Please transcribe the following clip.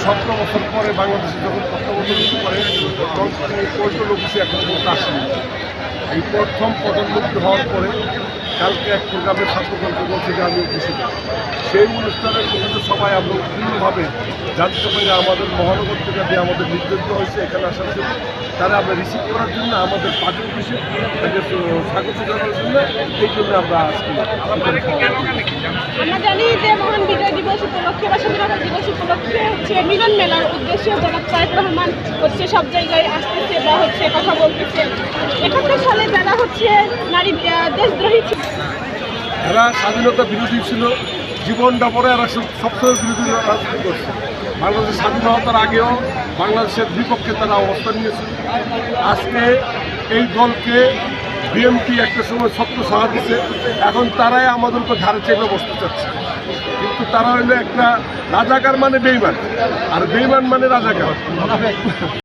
17 বছর পরে বাংলাদেশে যখন প্রত্যাবর্তন করে তখন পোস্টাল অফিসে এখন পর্যন্ত আসেনি। এই প্রথম প্রধানমন্ত্রী হওয়ার পরে কালকে এক প্রোগ্রামের ছাত্রদলকে বলছে যে আমি উপস্থিত। সেই অনুষ্ঠানের কিন্তু সবাই আমরা পূর্ণভাবে জানতে পারি আমাদের মহানগর থেকে যে আমাদের নির্দেশ দেওয়া হয়েছে এখানে আসার জন্য, তারা আমরা রিসিভ করার জন্য আমাদের পার্টি অফিসে তাকে স্বাগত জানানোর জন্য এই জন্য আমরা আজকে আমরা জানি যে মহান বিজয় দিবস উপলক্ষে বা স্বাধীনতা দিবস উপলক্ষে হচ্ছে মিলন মেলার উদ্দেশ্যে জনাব তারেক রহমান হচ্ছে সব জায়গায় আসতেছে বা হচ্ছে কথা বলতেছে। 71 সালে যারা হচ্ছে নারী দেশদ্রোহী ছিল, এরা স্বাধীনতা বিরোধী ছিল, জীবনটা পরে এরা সবসময় বিরোধী রাজনীতি করছে। বাংলাদেশের স্বাধীনতার আগেও বাংলাদেশের বিপক্ষে তারা অবস্থান নিয়েছে। আজকে এই দলকে বিএনপি একটা সময় ছত্র সাহা দিচ্ছে, এখন তারাই আমাদের উপর ধারে চেপে বসতে চাচ্ছে। কিন্তু তারা হইলো একটা রাজাকার মানে বেইমান, আর বেইমান মানে রাজাকার।